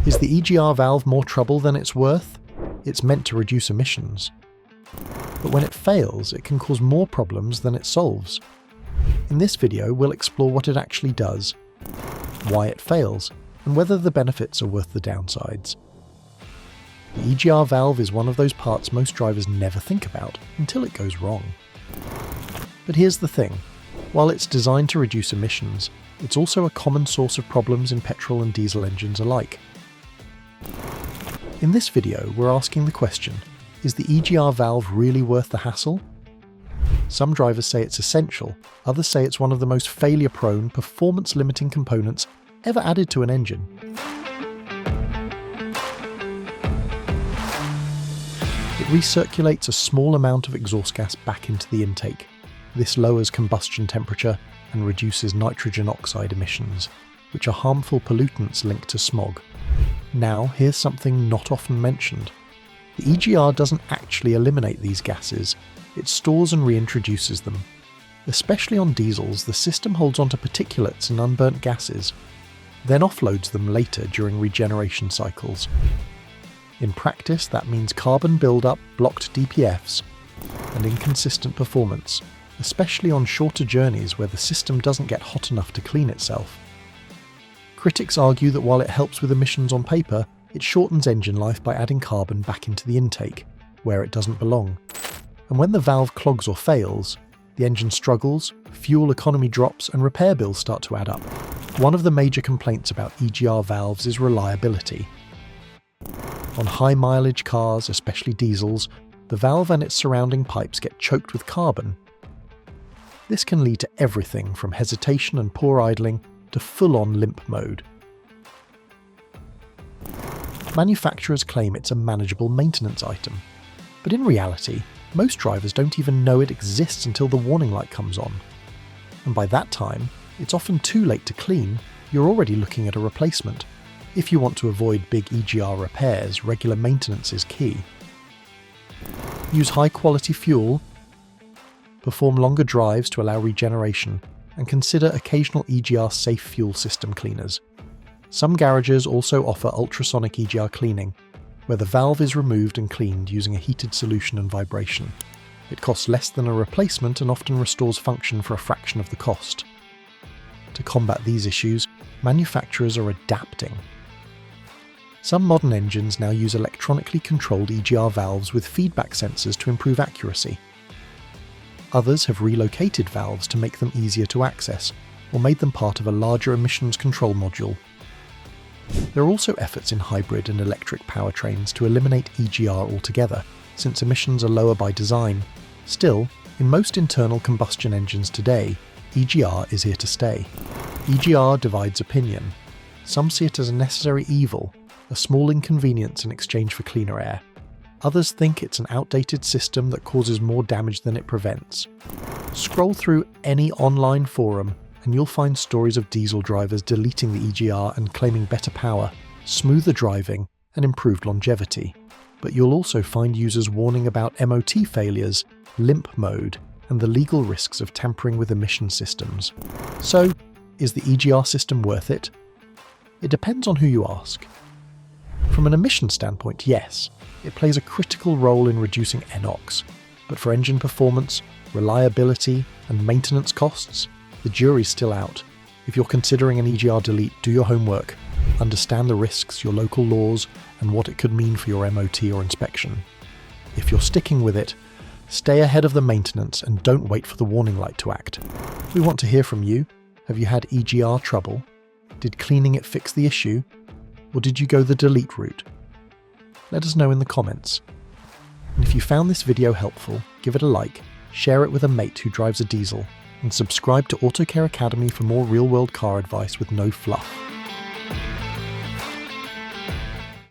Is the EGR valve more trouble than it's worth? It's meant to reduce emissions. But when it fails, it can cause more problems than it solves. In this video, we'll explore what it actually does, why it fails, and whether the benefits are worth the downsides. The EGR valve is one of those parts most drivers never think about until it goes wrong. But here's the thing, while it's designed to reduce emissions, it's also a common source of problems in petrol and diesel engines alike. In this video, we're asking the question, is the EGR valve really worth the hassle? Some drivers say it's essential, others say it's one of the most failure-prone, performance-limiting components ever added to an engine. It recirculates a small amount of exhaust gas back into the intake. This lowers combustion temperature and reduces nitrogen oxide emissions, which are harmful pollutants linked to smog. Now, here's something not often mentioned. The EGR doesn't actually eliminate these gases, it stores and reintroduces them. Especially on diesels, the system holds onto particulates and unburnt gases, then offloads them later during regeneration cycles. In practice, that means carbon buildup, blocked DPFs, and inconsistent performance, especially on shorter journeys where the system doesn't get hot enough to clean itself. Critics argue that while it helps with emissions on paper, it shortens engine life by adding carbon back into the intake, where it doesn't belong. And when the valve clogs or fails, the engine struggles, fuel economy drops, and repair bills start to add up. One of the major complaints about EGR valves is reliability. On high-mileage cars, especially diesels, the valve and its surrounding pipes get choked with carbon. This can lead to everything from hesitation and poor idling to full-on limp mode. Manufacturers claim it's a manageable maintenance item, but in reality, most drivers don't even know it exists until the warning light comes on. And by that time, it's often too late to clean, you're already looking at a replacement. If you want to avoid big EGR repairs, regular maintenance is key. Use high-quality fuel, perform longer drives to allow regeneration, and consider occasional EGR safe fuel system cleaners. Some garages also offer ultrasonic EGR cleaning, where the valve is removed and cleaned using a heated solution and vibration. It costs less than a replacement and often restores function for a fraction of the cost. To combat these issues, manufacturers are adapting. Some modern engines now use electronically controlled EGR valves with feedback sensors to improve accuracy. Others have relocated valves to make them easier to access, or made them part of a larger emissions control module. There are also efforts in hybrid and electric powertrains to eliminate EGR altogether, since emissions are lower by design. Still, in most internal combustion engines today, EGR is here to stay. EGR divides opinion. Some see it as a necessary evil, a small inconvenience in exchange for cleaner air. Others think it's an outdated system that causes more damage than it prevents. Scroll through any online forum and you'll find stories of diesel drivers deleting the EGR and claiming better power, smoother driving, and improved longevity. But you'll also find users warning about MOT failures, limp mode, and the legal risks of tampering with emission systems. So, is the EGR system worth it? It depends on who you ask. From an emission standpoint, yes, it plays a critical role in reducing NOx, but for engine performance, reliability, and maintenance costs, the jury's still out. If you're considering an EGR delete, do your homework, understand the risks, your local laws, and what it could mean for your MOT or inspection. If you're sticking with it, stay ahead of the maintenance and don't wait for the warning light to act. We want to hear from you. Have you had EGR trouble? Did cleaning it fix the issue? Or did you go the delete route? Let us know in the comments. And if you found this video helpful, give it a like, share it with a mate who drives a diesel, and subscribe to AutoCare Academy for more real-world car advice with no fluff.